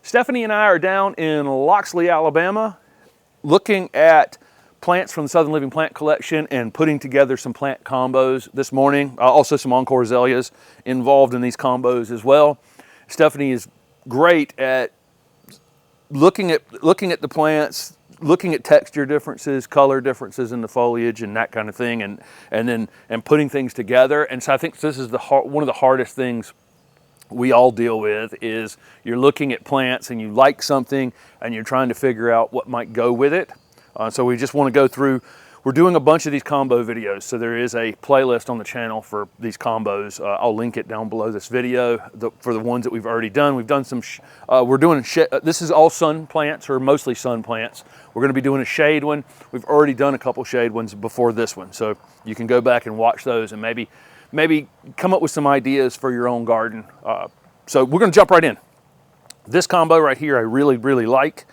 Stephany and I are down in Loxley, Alabama, looking at plants from the Southern Living Plant Collection and putting together some plant combos this morning. Also some Encore Azaleas involved in these combos as well. Stephany is great at looking at the plants, looking at texture differences, color differences in the foliage and that kind of thing, and putting things together. And so I think this is one of the hardest things we all deal with, is you're looking at plants and you like something and you're trying to figure out what might go with it. So we just want to go through, we're doing a bunch of these combo videos, so there is a playlist on the channel for these combos. I'll link it down below this video for the ones that we've already done. We've done some, this is all sun plants, or mostly sun plants. We're going to be doing a shade one. We've already done a couple shade ones before this one, so you can go back and watch those and maybe come up with some ideas for your own garden. So we're going to jump right in. This combo right here I really, really like.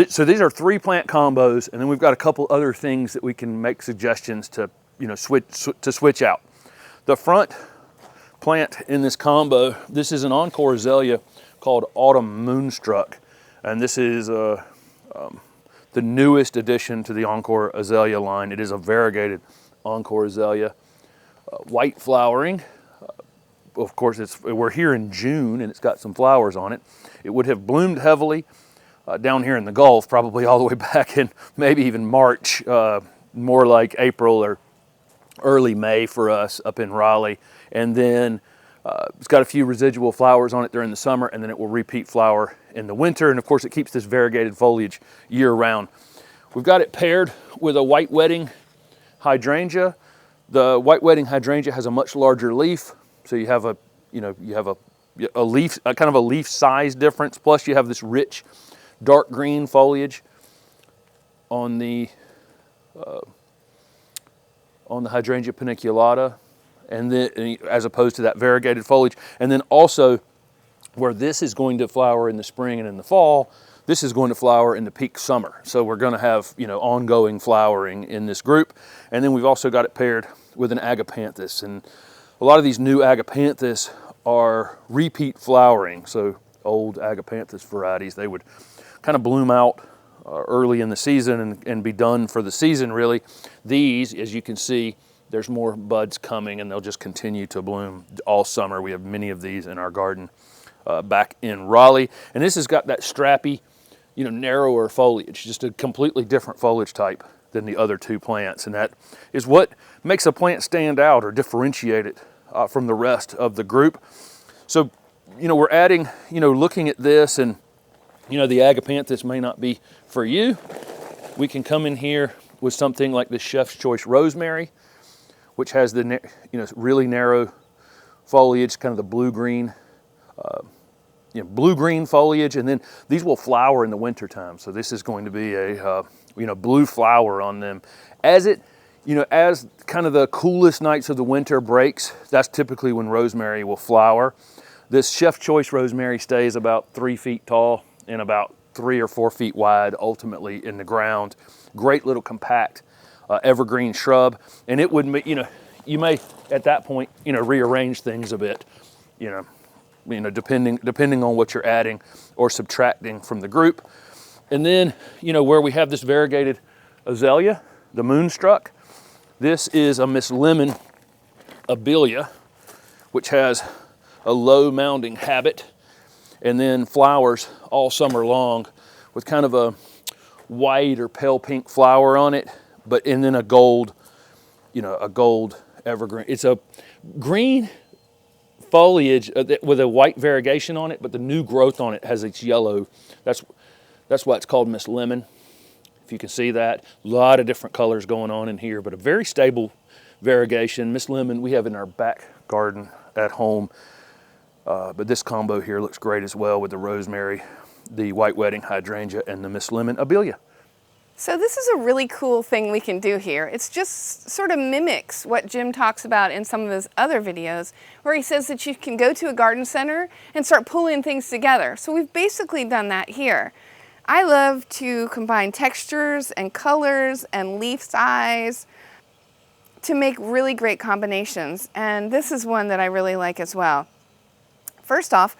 So these are 3 plant combos, and then we've got a couple other things that we can make suggestions to, switch out. The front plant in this combo, this is an Encore Azalea called Autumn Moonstruck, and this is the newest addition to the Encore Azalea line. It is a variegated Encore Azalea. White flowering. Of course, we're here in June and it's got some flowers on it. It would have bloomed heavily down here in the Gulf, probably all the way back in maybe even March, more like April or early May for us up in Raleigh. And then it's got a few residual flowers on it during the summer, and then it will repeat flower in the winter. And of course, it keeps this variegated foliage year round. We've got it paired with a white wedding hydrangea. The white wedding hydrangea has a much larger leaf, so you have a leaf, kind of a leaf size difference. Plus, you have this rich, dark green foliage on the hydrangea paniculata, and then as opposed to that variegated foliage. And then also, where this is going to flower in the spring and in the fall, this is going to flower in the peak summer. So we're going to have, ongoing flowering in this group. And then we've also got it paired with an Agapanthus. And a lot of these new Agapanthus are repeat flowering. So old Agapanthus varieties, they would kind of bloom out early in the season and be done for the season, really. These, as you can see, there's more buds coming, and they'll just continue to bloom all summer. We have many of these in our garden back in Raleigh. And this has got that strappy, narrower foliage, just a completely different foliage type than the other 2 plants. And that is what makes a plant stand out or differentiate it from the rest of the group. So, we're adding, looking at this, and, the Agapanthus may not be for you. We can come in here with something like the Chef's Choice Rosemary, which has the, really narrow foliage, kind of the blue-green, blue-green foliage, and then these will flower in the wintertime. So this is going to be a, blue flower on them. As kind of the coolest nights of the winter breaks, that's typically when rosemary will flower. This Chef's Choice Rosemary stays about 3 feet tall and about 3 or 4 feet wide, ultimately in the ground. Great little compact evergreen shrub, and it would, you may at that point, rearrange things a bit, depending on what you're adding or subtracting from the group. And then, where we have this variegated azalea, the Moonstruck, this is a Miss Lemon Abelia, which has a low mounding habit and then flowers all summer long with kind of a white or pale pink flower on it, and then a gold evergreen. It's a green foliage with a white variegation on it, but the new growth on it has its yellow. That's why it's called Miss Lemon. If you can see that, a lot of different colors going on in here, but a very stable variegation. Miss Lemon we have in our back garden at home, but this combo here looks great as well with the rosemary, the white wedding hydrangea, and the Miss Lemon Abelia. So this is a really cool thing we can do here. It's just sort of mimics what Jim talks about in some of his other videos, where he says that you can go to a garden center and start pulling things together. So we've basically done that here. I love to combine textures and colors and leaf size to make really great combinations, and this is one that I really like as well. First off,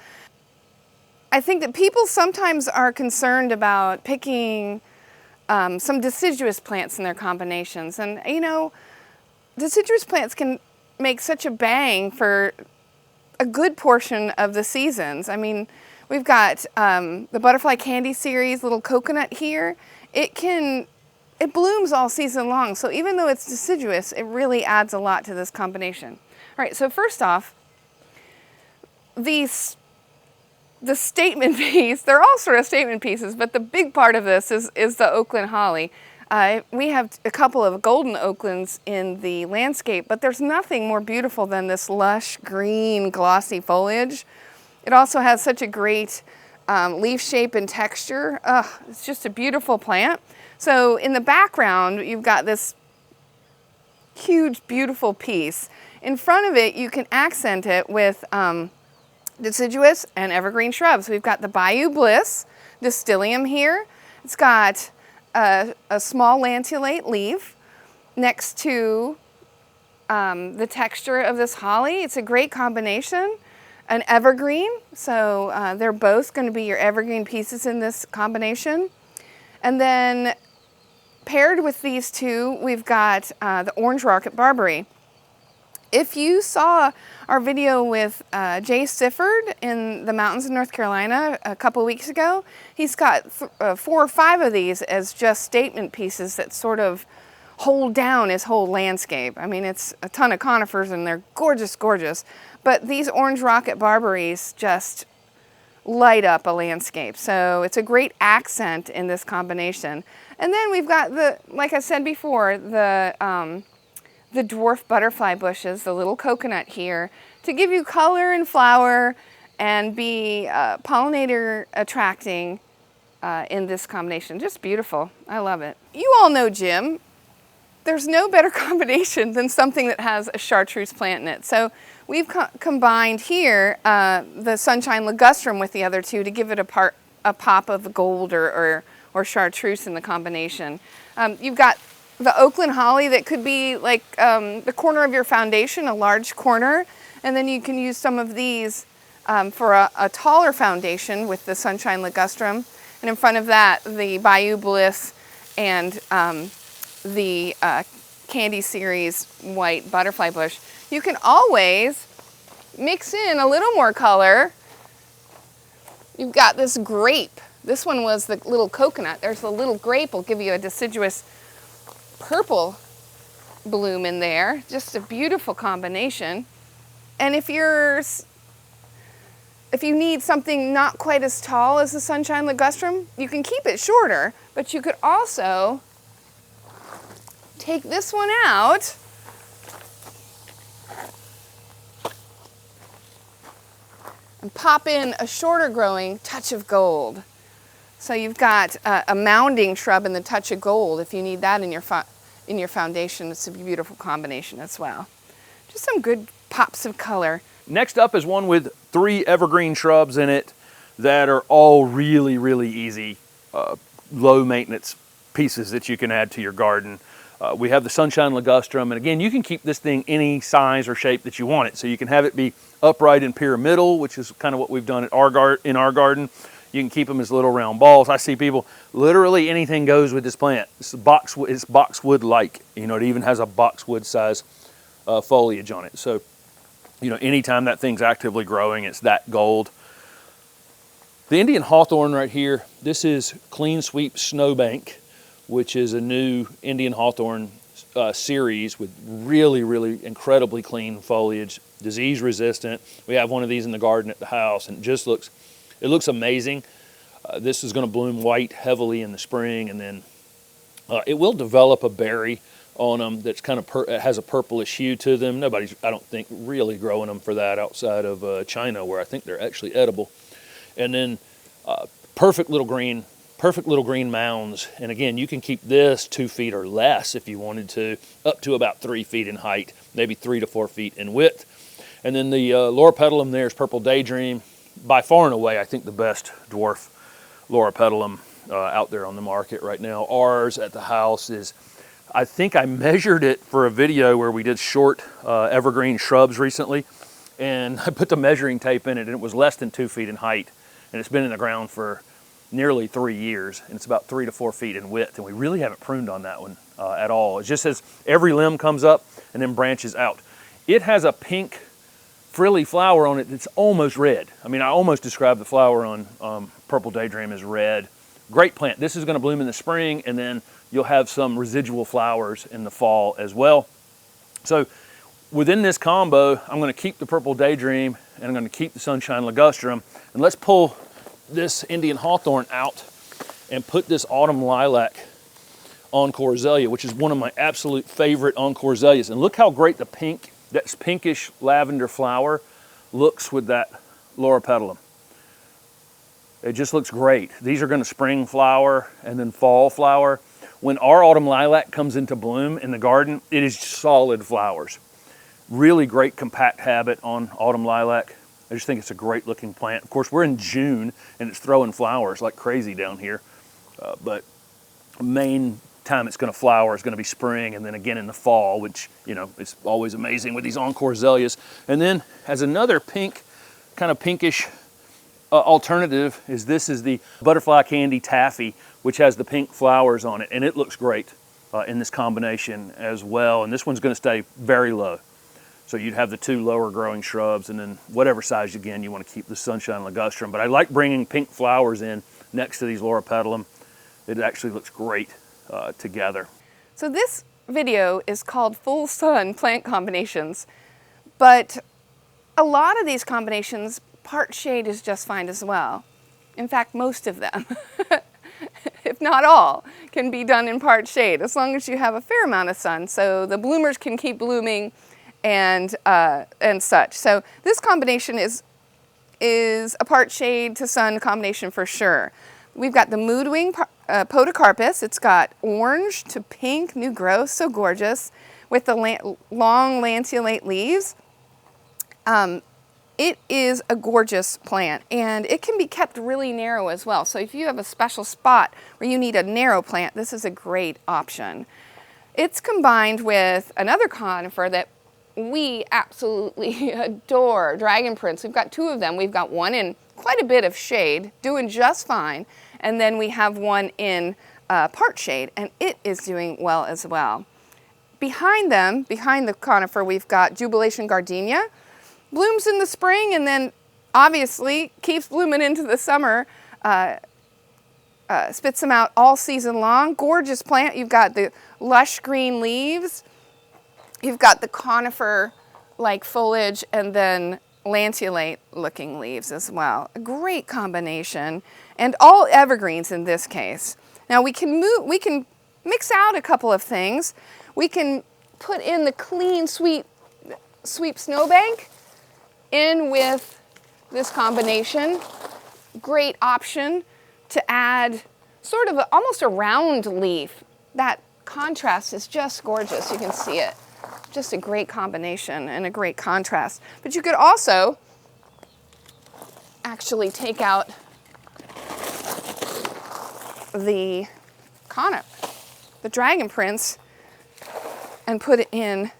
I think that people sometimes are concerned about picking some deciduous plants in their combinations. And, you know, deciduous plants can make such a bang for a good portion of the seasons. I mean, we've got the Butterfly Candy Series, little coconut here. It blooms all season long. So even though it's deciduous, it really adds a lot to this combination. All right, so first off, the statement piece, they're all sort of statement pieces, but the big part of this is the Oakland holly. We have a couple of golden Oaklands in the landscape, but there's nothing more beautiful than this lush, green, glossy foliage. It also has such a great leaf shape and texture. It's just a beautiful plant. So in the background, you've got this huge, beautiful piece. In front of it, you can accent it with deciduous and evergreen shrubs. We've got the Bayou Bliss, Distylium here. It's got a small lanceolate leaf next to the texture of this holly. It's a great combination. An evergreen, so they're both going to be your evergreen pieces in this combination. And then paired with these two, we've got the Orange Rocket Barberry. If you saw our video with Jay Sifford in the mountains of North Carolina a couple weeks ago, he's got 4 or 5 of these as just statement pieces that sort of hold down his whole landscape. I mean, it's a ton of conifers and they're gorgeous, gorgeous. But these Orange Rocket Barberries just light up a landscape. So it's a great accent in this combination. And then we've got like I said before, the dwarf butterfly bushes, the little coconut here, to give you color and flower and be pollinator attracting in this combination. Just beautiful. I love it. You all know Jim. There's no better combination than something that has a chartreuse plant in it. So we've combined here the Sunshine Ligustrum with the other two to give it a pop of gold or chartreuse in the combination. You've got the Oakland holly that could be like the corner of your foundation, a large corner, and then you can use some of these for a taller foundation with the Sunshine Ligustrum. And in front of that, the Bayou Bliss and the Candy Series white butterfly bush. You can always mix in a little more color. You've got this grape. This one was the little coconut. There's the little grape, will give you a deciduous purple bloom in there. Just a beautiful combination. And if you need something not quite as tall as the Sunshine Ligustrum, you can keep it shorter, but you could also take this one out and pop in a shorter growing touch of gold. So you've got a mounding shrub in the touch of gold. If you need that in your foundation, it's a beautiful combination as well. Just some good pops of color. Next up is one with 3 evergreen shrubs in it that are all really, really easy, low maintenance pieces that you can add to your garden. We have the Sunshine Ligustrum, and again, you can keep this thing any size or shape that you want it. So you can have it be upright and pyramidal, which is kind of what we've done in our garden. You can keep them as little round balls. I see people, literally anything goes with this plant. It's boxwood-like. You know, it even has a boxwood size foliage on it. So, you know, anytime that thing's actively growing, it's that gold. The Indian Hawthorn right here, this is Clean Sweep Snowbank, which is a new Indian Hawthorn series with really, really incredibly clean foliage, disease resistant. We have one of these in the garden at the house, and it looks amazing. This is going to bloom white heavily in the spring, and then it will develop a berry on them that's kind of has a purplish hue to them. Nobody's, I don't think, really growing them for that outside of China, where I think they're actually edible. And then perfect little green mounds. And again, you can keep this 2 feet or less if you wanted to, up to about 3 feet in height, maybe 3 to 4 feet in width. And then the Loropetalum there is Purple Daydream. By far and away, I think the best dwarf Loropetalum out there on the market right now. Ours at the house is, I think I measured it for a video where we did short evergreen shrubs recently, and I put the measuring tape in it, and it was less than 2 feet in height. and it's been in the ground for nearly 3 years, and it's about 3 to 4 feet in width, and we really haven't pruned on that one at all. It just says every limb comes up and then branches out. It has a pink frilly flower on it that's almost red. I mean, I almost described the flower on Purple Daydream as red. Great plant. This is going to bloom in the spring, and then you'll have some residual flowers in the fall as well. So within this combo, I'm going to keep the Purple Daydream, and I'm going to keep the Sunshine Ligustrum. And let's pull this Indian Hawthorn out and put this Autumn Lilac Encore Azalea, which is one of my absolute favorite Encore Azaleas. And look how great the pink, that pinkish lavender flower looks with that Loropetalum. It just looks great. These are going to spring flower and then fall flower. When our Autumn Lilac comes into bloom in the garden, it is solid flowers. Really great compact habit on Autumn Lilac. I just think it's a great looking plant. Of course, we're in June and it's throwing flowers like crazy down here. But main time it's going to flower is going to be spring, and then again in the fall, which, you know, it's always amazing with these Encore Azaleas. And then as another pink, kind of pinkish alternative is the Butterfly Candy Taffy, which has the pink flowers on it, and it looks great in this combination as well. And this one's going to stay very low. So you'd have the two lower growing shrubs, and then whatever size, again, you want to keep the Sunshine Ligustrum. But I like bringing pink flowers in next to these Loropetalum. It actually looks great together. So this video is called Full Sun Plant Combinations, but a lot of these combinations, part shade is just fine as well. In fact, most of them, if not all, can be done in part shade as long as you have a fair amount of sun so the bloomers can keep blooming and such. So this combination is a part shade to sun combination for sure. We've got the Moodwing Podocarpus. It's got orange to pink new growth, so gorgeous, with the long lanceolate leaves. It is a gorgeous plant, and it can be kept really narrow as well. So if you have a special spot where you need a narrow plant, this is a great option. It's combined with another conifer that we absolutely adore, Dragon Prince. We've got two of them. We've got one in quite a bit of shade, doing just fine, and then we have one in part shade, and it is doing well as well. Behind them, behind the conifer, we've got Jubilation Gardenia. Blooms in the spring and then obviously keeps blooming into the summer, spits them out all season long. Gorgeous plant. You've got the lush green leaves. You've got the conifer-like foliage and then lanceolate-looking leaves as well. A great combination, and all evergreens in this case. Now we can mix out a couple of things. We can put in the clean sweep snowbank in with this combination. Great option to add sort of almost a round leaf. That contrast is just gorgeous. You can see it. Just a great combination and a great contrast. But you could also actually take out the Dragon Prince, and put it in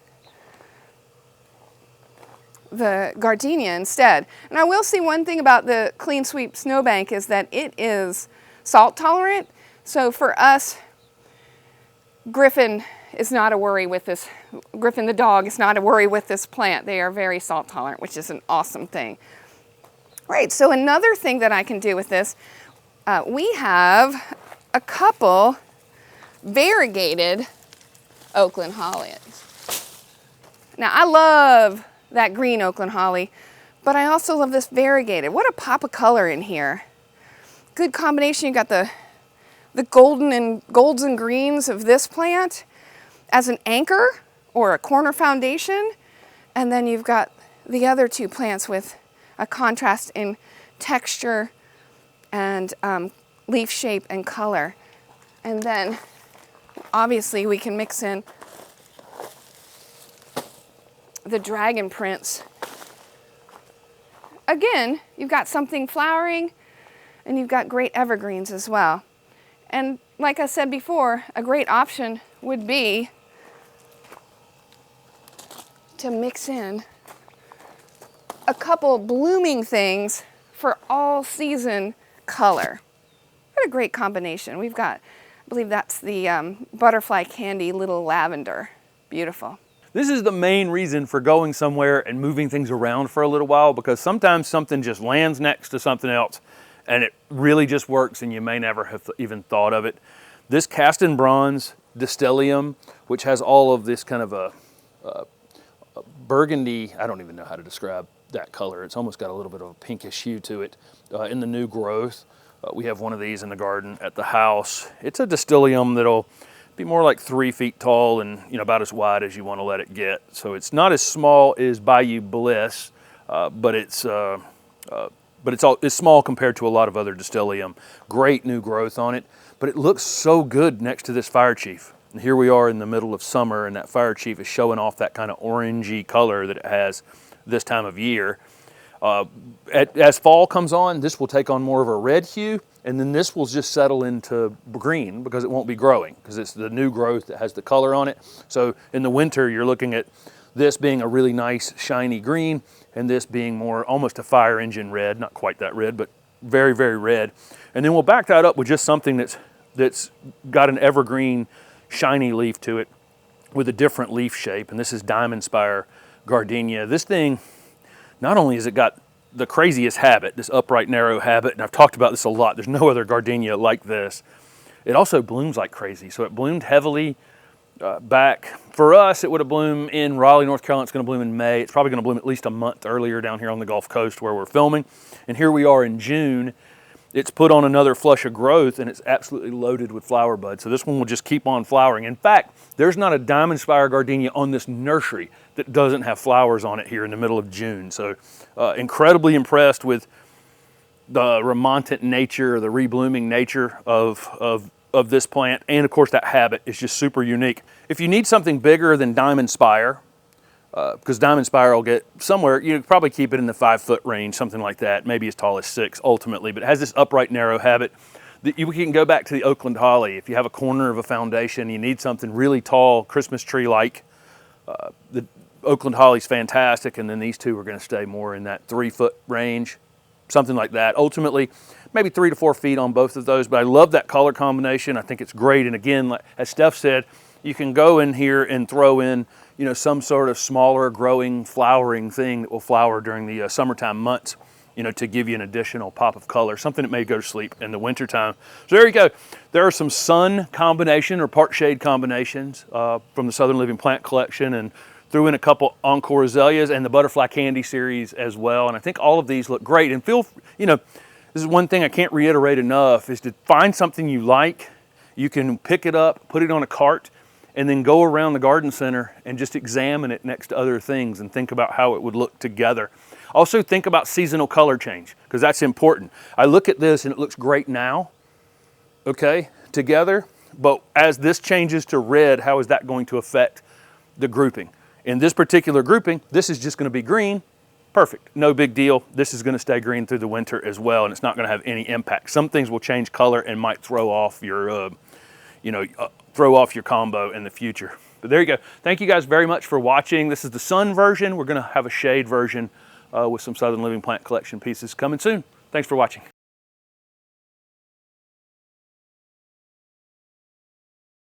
the Gardenia instead. And I will say one thing about the Clean Sweep Snowbank is that it is salt tolerant. So for us, Griffin is not a worry with this. Griffin the dog is not a worry with this plant. They are very salt tolerant, which is an awesome thing. Right, so another thing that I can do with this, we have a couple variegated Oakland hollies. Now I love that green Oakland holly, but I also love this variegated. What a pop of color in here. Good combination. You got the golds and greens of this plant as an anchor or a corner foundation, and then you've got the other two plants with a contrast in texture and leaf shape and color. And then obviously we can mix in the Dragon Prince. Again, you've got something flowering and you've got great evergreens as well. And like I said before, a great option would be to mix in a couple blooming things for all season color. What a great combination. We've got, I believe that's the Butterfly Candy Little Lavender. Beautiful. This is the main reason for going somewhere and moving things around for a little while, because sometimes something just lands next to something else and it really just works and you may never have even thought of it. This cast in bronze Distylium, which has all of this kind of a burgundy, I don't even know how to describe that color. It's almost got a little bit of a pinkish hue to it in the new growth. We have one of these in the garden at the house. It's a Distylium that'll be more like 3 feet tall and about as wide as you want to let it get. So it's not as small as Bayou Bliss, but it's small compared to a lot of other Distylium. Great new growth on it, but it looks so good next to this fire chief. And here we are in the middle of summer, and that fire chief is showing off that kind of orangey color that it has this time of year. As fall comes on, this will take on more of a red hue, and then this will just settle into green because it won't be growing, because it's the new growth that has the color on it. So in the winter, you're looking at this being a really nice shiny green, and this being more almost a fire engine red, not quite that red, but very, very red. And then we'll back that up with just something that's got an evergreen shiny leaf to it with a different leaf shape, and this is Diamond Spire Gardenia. This thing, not only has it got the craziest habit, this upright narrow habit, and I've talked about this a lot, there's no other gardenia like this, it also blooms like crazy. So it bloomed heavily back, for us it would have bloomed in Raleigh, North Carolina. It's going to bloom in May. It's probably going to bloom at least a month earlier down here on the Gulf Coast where we're filming. And here we are in June. It's put on another flush of growth and it's absolutely loaded with flower buds. So this one will just keep on flowering. In fact, there's not a Diamond Spire Gardenia on this nursery that doesn't have flowers on it here in the middle of June. So incredibly impressed with the remontant nature, the reblooming nature of this plant. And of course that habit is just super unique. If you need something bigger than Diamond Spire, because Diamond Spire will get somewhere, you could probably keep it in the 5-foot range, something like that, maybe as tall as 6 ultimately, but it has this upright narrow habit. You can go back to the Oakland holly. If you have a corner of a foundation, you need something really tall, Christmas tree-like, the Oakland holly's fantastic, and then these two are going to stay more in that 3-foot range, something like that. Ultimately, maybe 3 to 4 feet on both of those, but I love that color combination. I think it's great, and again, like, as Steph said, you can go in here and throw in some sort of smaller growing flowering thing that will flower during the summertime months, to give you an additional pop of color, something that may go to sleep in the wintertime. So there you go. There are some sun combination or part shade combinations from the Southern Living Plant Collection, and threw in a couple Encore Azaleas and the Butterfly Candy series as well. And I think all of these look great. And this is one thing I can't reiterate enough, is to find something you like. You can pick it up, put it on a cart, and then go around the garden center and just examine it next to other things and think about how it would look together. Also think about seasonal color change, because that's important. I look at this and it looks great now, okay, together, but as this changes to red, how is that going to affect the grouping? In this particular grouping, this is just going to be green. Perfect, no big deal. This is going to stay green through the winter as well, and it's not going to have any impact. Some things will change color and might throw off your throw off your combo in the future. But there you go. Thank you guys very much for watching. This is the sun version. We're going to have a shade version with some Southern Living Plant Collection pieces coming soon. Thanks for watching.